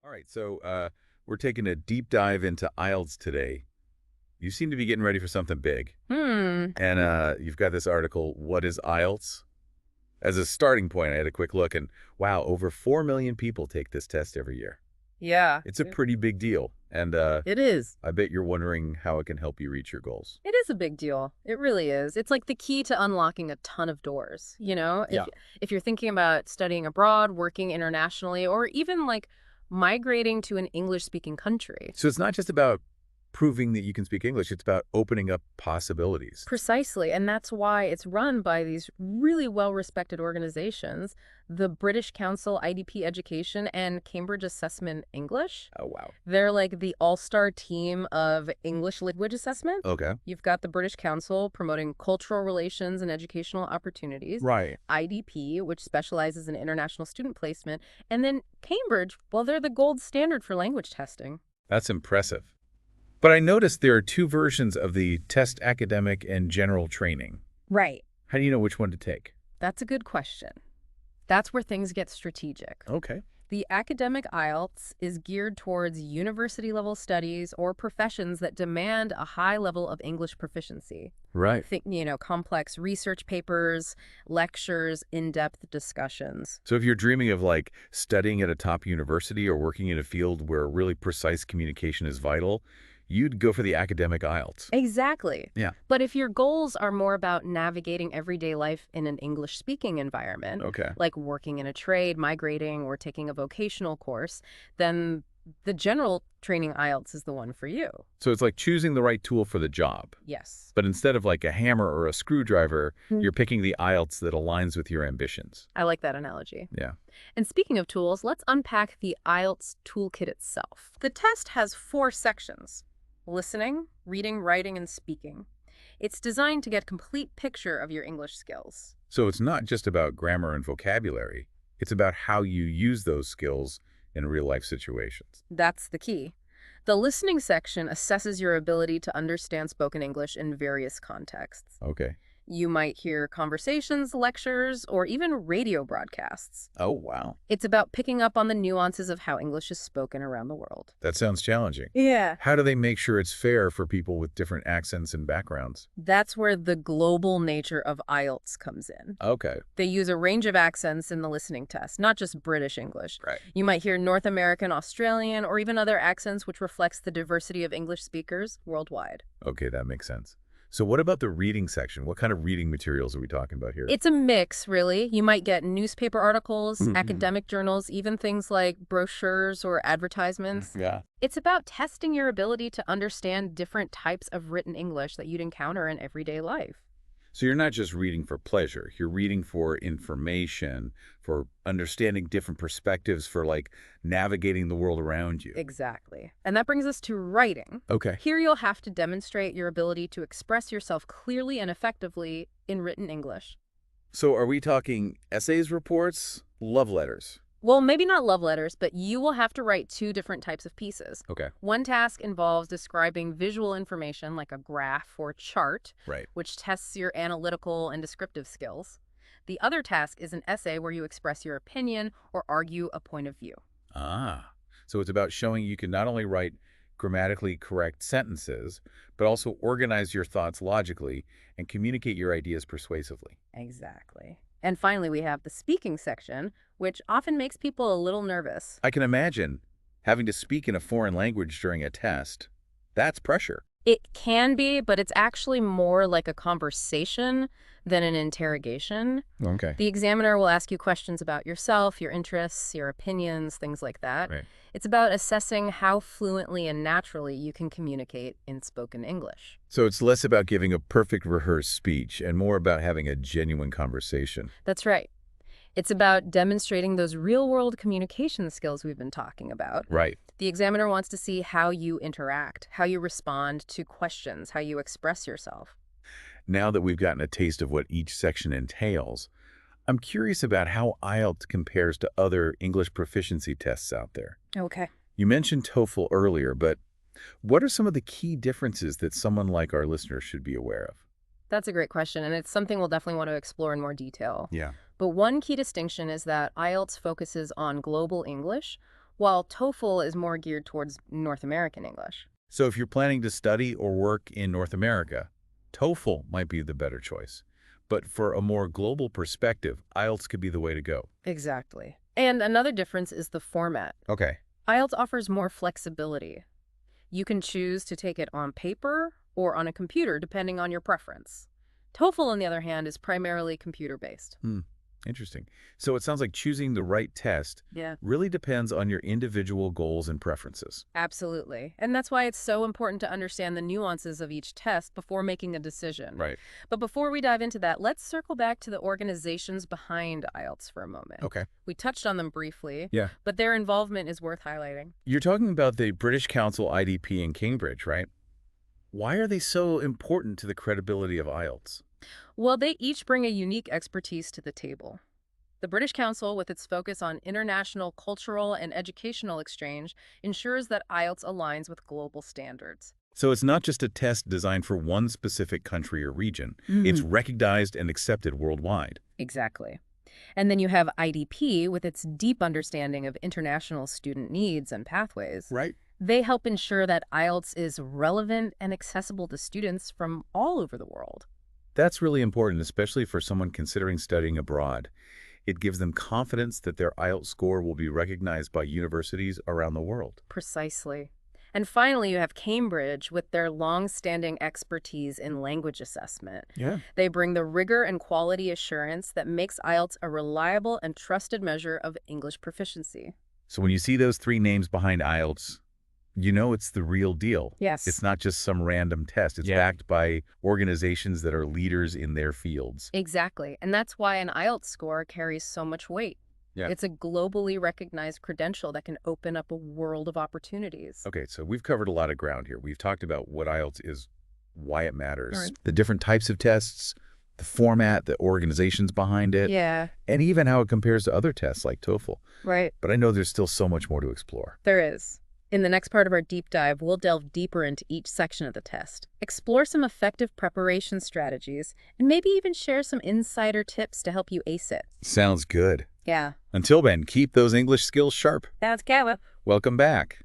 All right, so we're taking a deep dive into Ielts today. You seem to be getting ready for something big. Hmm. And you've got this article, What is Ielts? As a starting point, I had a quick look, and wow, over 4 million people take this test every year. Yeah, It's a pretty big deal, and it is. I bet you're wondering how it can help you reach your goals. It is a big deal. It really is. It's like the key to unlocking a ton of doors, you know? Yeah. If you're thinking about studying abroad, working internationally, or even like migrating to an English-speaking country. So it's not just about proving that you can speak English, it's about opening up possibilities. Precisely, and that's why it's run by these really well-respected organizations, the British Council IDP Education and Cambridge Assessment English. Oh, wow. They're like the all-star team of English language assessment. Okay. You've got the British Council promoting cultural relations and educational opportunities, Right. IDP, which specializes in international student placement, and then Cambridge, well, they're the gold standard for language testing. That's impressive. But I noticed there are two versions of the test academic and general training. Right. How do you know which one to take? That's a good question. That's where things get strategic. Okay. The academic IELTS is geared towards university-level studies or professions that demand a high level of English proficiency. Right. Think, complex research papers, lectures, in-depth discussions. So if you're dreaming of like studying at a top university or working in a field where really precise communication is vital, you'd go for the academic IELTS. Exactly. Yeah. But if your goals are more about navigating everyday life in an English-speaking environment, Okay. like working in a trade, migrating, or taking a vocational course, then the general training IELTS is the one for you. So it's like choosing the right tool for the job. Yes. But instead of like a hammer or a screwdriver, Hmm. you're picking the IELTS that aligns with your ambitions. I like that analogy. Yeah. And speaking of tools, let's unpack the IELTS toolkit itself. The test has 4 sections: listening, reading, writing, and speaking. It's designed to get a complete picture of your English skills. So it's not just about grammar and vocabulary. It's about how you use those skills in real-life situations. That's the key. The listening section assesses your ability to understand spoken English in various contexts. Okay. You might hear conversations, lectures, or even radio broadcasts. Oh, wow. It's about picking up on the nuances of how English is spoken around the world. That sounds challenging. Yeah. How do they make sure it's fair for people with different accents and backgrounds? That's where the global nature of IELTS comes in. Okay. They use a range of accents in the listening test, not just British English. Right. You might hear North American, Australian, or even other accents which reflects the diversity of English speakers worldwide. Okay, that makes sense. So what about the reading section? What kind of reading materials are we talking about here? It's a mix, really. You might get newspaper articles, Mhm. academic journals, even things like brochures or advertisements. Yeah. It's about testing your ability to understand different types of written English that you'd encounter in everyday life. So you're not just reading for pleasure. You're reading for information, for understanding different perspectives, for like navigating the world around you. Exactly. And that brings us to writing. Okay. Here you'll have to demonstrate your ability to express yourself clearly and effectively in written English. So are we talking essays, reports, love letters? Well, maybe not love letters, but you will have to write 2 different types of pieces. Okay. One task involves describing visual information like a graph or chart, Right. which tests your analytical and descriptive skills. The other task is an essay where you express your opinion or argue a point of view. Ah. So it's about showing you can not only write grammatically correct sentences, but also organize your thoughts logically and communicate your ideas persuasively. Exactly. And finally, we have the speaking section, which often makes people a little nervous. I can imagine having to speak in a foreign language during a test. That's pressure. It can be, but it's actually more like a conversation than an interrogation. Okay. The examiner will ask you questions about yourself, your interests, your opinions, things like that. Right. It's about assessing how fluently and naturally you can communicate in spoken English. So it's less about giving a perfect rehearsed speech and more about having a genuine conversation. That's right. It's about demonstrating those real-world communication skills we've been talking about. Right. The examiner wants to see how you interact, how you respond to questions, how you express yourself. Now that we've gotten a taste of what each section entails, I'm curious about how IELTS compares to other English proficiency tests out there. Okay. You mentioned TOEFL earlier, but what are some of the key differences that someone like our listeners should be aware of? That's a great question, and it's something we'll definitely want to explore in more detail. Yeah. But one key distinction is that IELTS focuses on global English, while TOEFL is more geared towards North American English. So if you're planning to study or work in North America, TOEFL might be the better choice. But for a more global perspective, IELTS could be the way to go. Exactly. And another difference is the format. Okay. IELTS offers more flexibility. You can choose to take it on paper or on a computer, depending on your preference. TOEFL, on the other hand, is primarily computer-based. Interesting. So it sounds like choosing the right test Yeah. really depends on your individual goals and preferences. Absolutely. And that's why it's so important to understand the nuances of each test before making a decision. Right. But before we dive into that, let's circle back to the organizations behind IELTS for a moment. Okay. We touched on them briefly, Yeah. but their involvement is worth highlighting. You're talking about the British Council IDP in Cambridge, right? Why are they so important to the credibility of IELTS? Well, they each bring a unique expertise to the table. The British Council, with its focus on international cultural and educational exchange, ensures that IELTS aligns with global standards. So it's not just a test designed for one specific country or region. It's recognized and accepted worldwide. Exactly. And then you have IDP with its deep understanding of international student needs and pathways. Right. They help ensure that IELTS is relevant and accessible to students from all over the world. That's really important, especially for someone considering studying abroad. It gives them confidence that their IELTS score will be recognized by universities around the world. Precisely. And finally, you have Cambridge with their long-standing expertise in language assessment. Yeah. They bring the rigor and quality assurance that makes IELTS a reliable and trusted measure of English proficiency. So when you see those three names behind IELTS, you know it's the real deal. Yes. It's not just some random test. It's backed by organizations that are leaders in their fields. Exactly. And that's why an IELTS score carries so much weight. Yeah. It's a globally recognized credential that can open up a world of opportunities. Okay, so we've covered a lot of ground here. We've talked about what IELTS is, why it matters, All right. the different types of tests, the format, the organizations behind it, Yeah, and even how it compares to other tests like TOEFL. right. But I know there's still so much more to explore. There is. In the next part of our deep dive, we'll delve deeper into each section of the test, explore some effective preparation strategies, and maybe even share some insider tips to help you ace it. Sounds good. Yeah. Until then, keep those English skills sharp. That's good. Welcome back.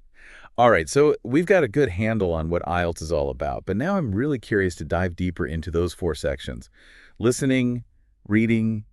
All right, so we've got a good handle on what IELTS is all about, but now I'm really curious to dive deeper into those four sections: listening, reading,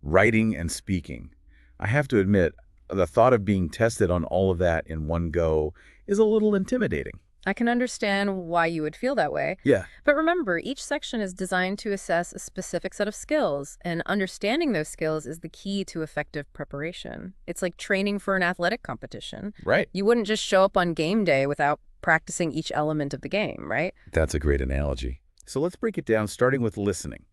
writing, and speaking. I have to admit, the thought of being tested on all of that in one go is a little intimidating. I can understand why you would feel that way. Yeah. But remember, each section is designed to assess a specific set of skills, and understanding those skills is the key to effective preparation. It's like training for an athletic competition. Right. You wouldn't just show up on game day without practicing each element of the game, right? That's a great analogy. So let's break it down, starting with listening.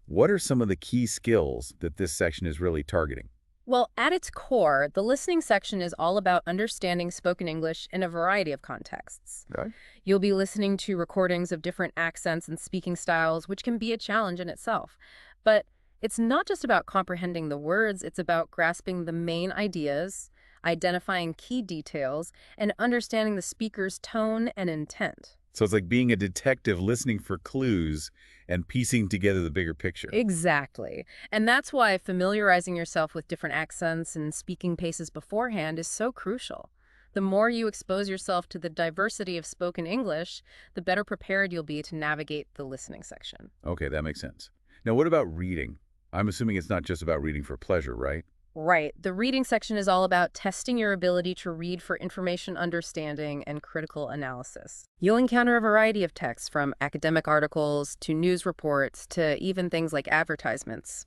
What are some of the key skills that this section is really targeting? Well, at its core, the listening section is all about understanding spoken English in a variety of contexts. Okay. You'll be listening to recordings of different accents and speaking styles, which can be a challenge in itself. But it's not just about comprehending the words, it's about grasping the main ideas, identifying key details, and understanding the speaker's tone and intent. So it's like being a detective listening for clues and piecing together the bigger picture. Exactly. And that's why familiarizing yourself with different accents and speaking paces beforehand is so crucial. The more you expose yourself to the diversity of spoken English, the better prepared you'll be to navigate the listening section. Okay, that makes sense. Now, what about reading? I'm assuming it's not just about reading for pleasure, right? Right. The reading section is all about testing your ability to read for information understanding and critical analysis. You'll encounter a variety of texts, from academic articles to news reports to even things like advertisements.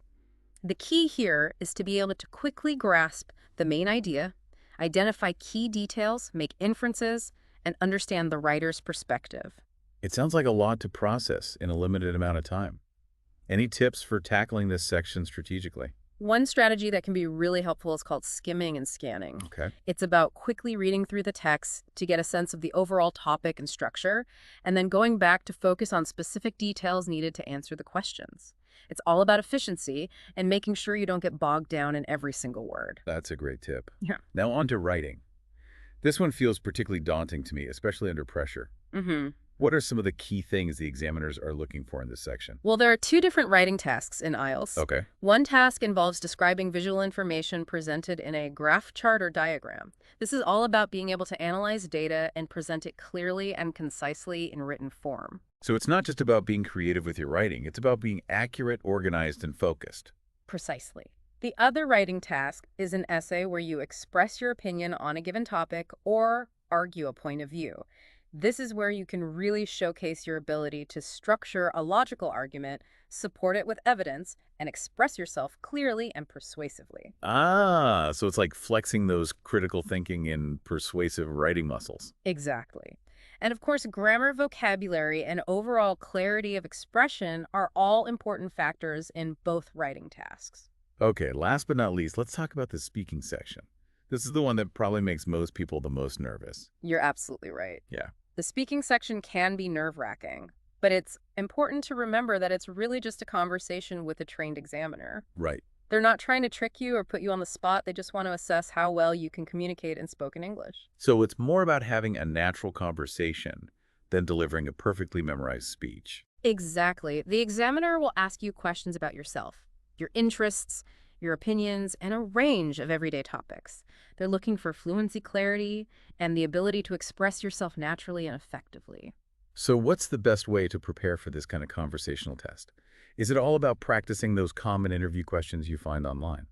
The key here is to be able to quickly grasp the main idea, identify key details, make inferences, and understand the writer's perspective. It sounds like a lot to process in a limited amount of time. Any tips for tackling this section strategically? One strategy that can be really helpful is called skimming and scanning. Okay. It's about quickly reading through the text to get a sense of the overall topic and structure, and then going back to focus on specific details needed to answer the questions. It's all about efficiency and making sure you don't get bogged down in every single word. That's a great tip. Yeah. Now on to writing. This one feels particularly daunting to me, especially under pressure. What are some of the key things the examiners are looking for in this section? Well, there are two different writing tasks in Ielts. Okay. One task involves describing visual information presented in a graph chart or diagram. This is all about being able to analyze data and present it clearly and concisely in written form. So it's not just about being creative with your writing, it's about being accurate, organized, and focused. Precisely. The other writing task is an essay where you express your opinion on a given topic or argue a point of view. This is where you can really showcase your ability to structure a logical argument, support it with evidence, and express yourself clearly and persuasively. Ah, so it's like flexing those critical thinking and persuasive writing muscles. Exactly. And of course, grammar, vocabulary, and overall clarity of expression are all important factors in both writing tasks. Okay, last but not least, let's talk about the speaking section. This is the one that probably makes most people the most nervous. You're absolutely right. Yeah, The speaking section can be nerve-wracking, but it's important to remember that it's really just a conversation with a trained examiner. right. They're not trying to trick you or put you on the spot. They just want to assess how well you can communicate in spoken English. So it's more about having a natural conversation than delivering a perfectly memorized speech. Exactly. The examiner will ask you questions about yourself, your interests, your opinions, and a range of everyday topics. They're looking for fluency, clarity, and the ability to express yourself naturally and effectively. So what's the best way to prepare for this kind of conversational test? Is it all about practicing those common interview questions you find online?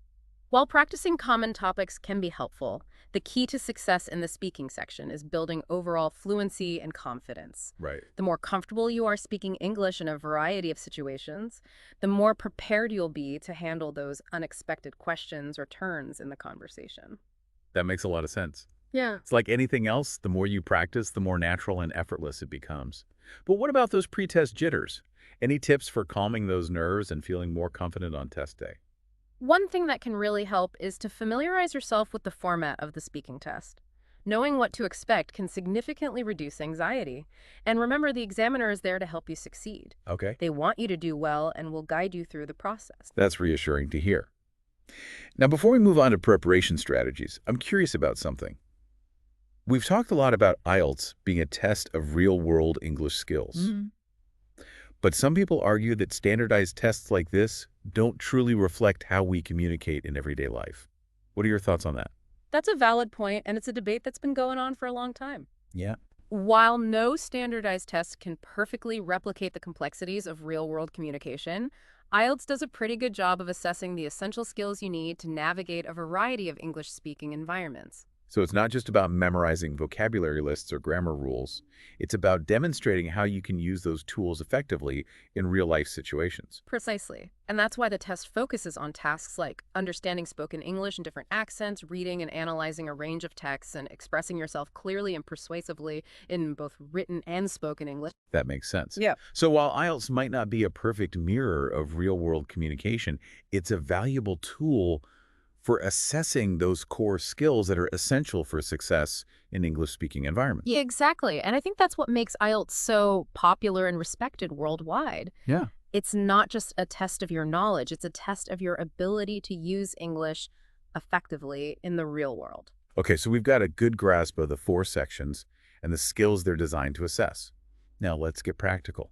While practicing common topics can be helpful, the key to success in the speaking section is building overall fluency and confidence. Right. The more comfortable you are speaking English in a variety of situations, the more prepared you'll be to handle those unexpected questions or turns in the conversation. That makes a lot of sense. Yeah. It's like anything else, the more you practice, the more natural and effortless it becomes. But what about those pre-test jitters? Any tips for calming those nerves and feeling more confident on test day? One thing that can really help is to familiarize yourself with the format of the speaking test. Knowing what to expect can significantly reduce anxiety. And remember, the examiner is there to help you succeed. Okay. They want you to do well and will guide you through the process. That's reassuring to hear. Now, before we move on to preparation strategies, I'm curious about something. We've talked a lot about IELTS being a test of real-world English skills. But some people argue that standardized tests like this don't truly reflect how we communicate in everyday life. What are your thoughts on that? That's a valid point, and it's a debate that's been going on for a long time. Yeah. While no standardized test can perfectly replicate the complexities of real-world communication, IELTS does a pretty good job of assessing the essential skills you need to navigate a variety of English-speaking environments. So it's not just about memorizing vocabulary lists or grammar rules. It's about demonstrating how you can use those tools effectively in real-life situations. Precisely. And that's why the test focuses on tasks like understanding spoken English in different accents, reading and analyzing a range of texts, and expressing yourself clearly and persuasively in both written and spoken English. That makes sense. Yeah. So while IELTS might not be a perfect mirror of real-world communication, it's a valuable tool for assessing those core skills that are essential for success in English-speaking environments. Yeah, exactly. And I think that's what makes IELTS so popular and respected worldwide. Yeah. It's not just a test of your knowledge, it's a test of your ability to use English effectively in the real world. Okay, so we've got a good grasp of the 4 sections and the skills they're designed to assess. Now let's get practical.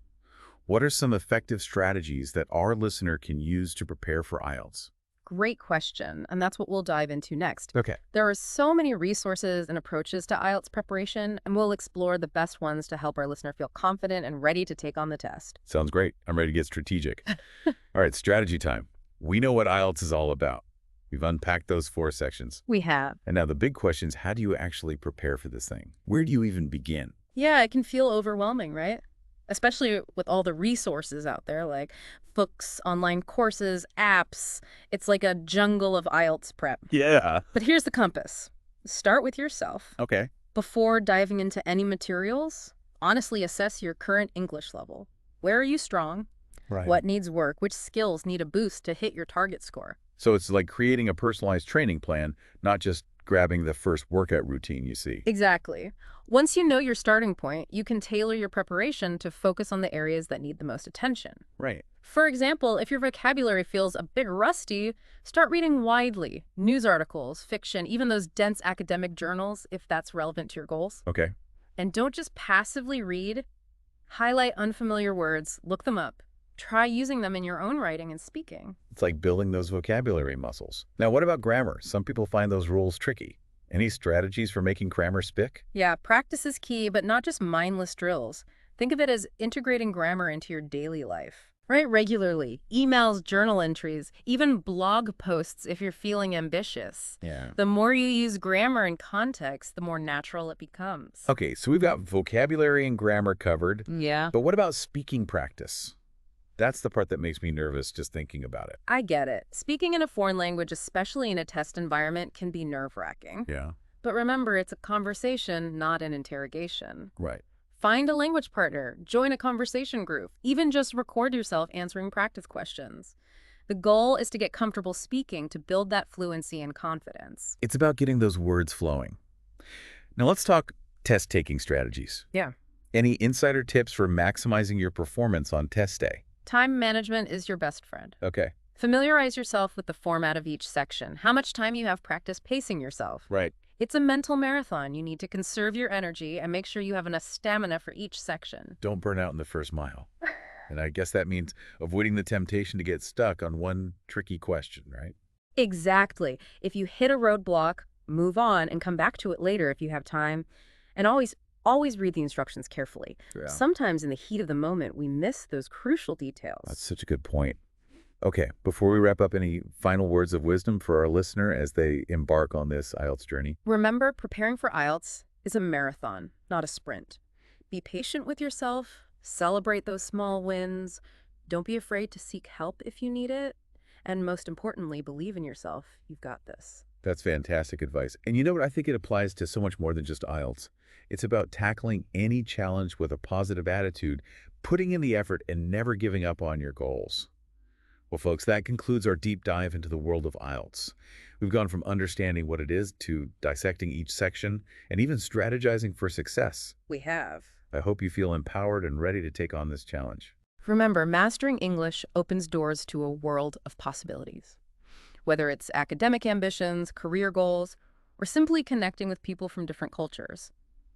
What are some effective strategies that our listener can use to prepare for IELTS? Great question, and that's what we'll dive into next. Okay. There are so many resources and approaches to IELTS preparation, and we'll explore the best ones to help our listener feel confident and ready to take on the test. Sounds great. I'm ready to get strategic. All right, strategy time. We know what IELTS is all about. We've unpacked those 4 sections. We have. And now the big question is, how do you actually prepare for this thing? Where do you even begin? Yeah, it can feel overwhelming, right? Especially with all the resources out there, like books, online courses, apps. It's like a jungle of IELTS prep. Yeah. But here's the compass. Start with yourself. Okay. Before diving into any materials, honestly assess your current English level. Where are you strong? Right. What needs work? Which skills need a boost to hit your target score? So it's like creating a personalized training plan, not just grabbing the first workout routine you see. Exactly. Once you know your starting point, you can tailor your preparation to focus on the areas that need the most attention. Right. For example, if your vocabulary feels a bit rusty, start reading widely. News articles, fiction, even those dense academic journals, if that's relevant to your goals. Okay. And don't just passively read. Highlight unfamiliar words, look them up. Try using them in your own writing and speaking. It's like building those vocabulary muscles. Now, what about grammar? Some people find those rules tricky. Any strategies for making grammar stick? Yeah, practice is key, but not just mindless drills. Think of it as integrating grammar into your daily life. Write regularly, emails, journal entries, even blog posts if you're feeling ambitious. Yeah. The more you use grammar in context, the more natural it becomes. Okay, so we've got vocabulary and grammar covered, Yeah. but what about speaking practice? That's the part that makes me nervous just thinking about it. I get it. Speaking in a foreign language, especially in a test environment, can be nerve-wracking. Yeah. But remember, it's a conversation, not an interrogation. Right. Find a language partner, join a conversation group, even just record yourself answering practice questions. The goal is to get comfortable speaking to build that fluency and confidence. It's about getting those words flowing. Now let's talk test-taking strategies. Yeah. Any insider tips for maximizing your performance on test day? Time management is your best friend. Okay. Familiarize yourself with the format of each section, how much time you have practice pacing yourself. Right. It's a mental marathon. You need to conserve your energy and make sure you have enough stamina for each section. Don't burn out in the first mile. And I guess that means avoiding the temptation to get stuck on one tricky question, right? Exactly. If you hit a roadblock, move on and come back to it later if you have time. And always read the instructions carefully. Yeah. Sometimes in the heat of the moment, we miss those crucial details. That's such a good point. Okay, before we wrap up, any final words of wisdom for our listener as they embark on this IELTS journey? Remember, preparing for IELTS is a marathon, not a sprint. Be patient with yourself, celebrate those small wins, don't be afraid to seek help if you need it, and most importantly, believe in yourself. You've got this. That's fantastic advice. And you know what? I think it applies to so much more than just IELTS. It's about tackling any challenge with a positive attitude, putting in the effort, and never giving up on your goals. Well, folks, that concludes our deep dive into the world of IELTS. We've gone from understanding what it is to dissecting each section and even strategizing for success. We have. I hope you feel empowered and ready to take on this challenge. Remember, mastering English opens doors to a world of possibilities. Whether it's academic ambitions, career goals, or simply connecting with people from different cultures,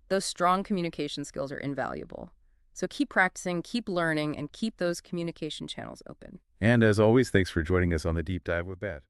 those strong communication skills are invaluable. So keep practicing, keep learning, and keep those communication channels open. And as always, thanks for joining us on the Deep Dive with Beth.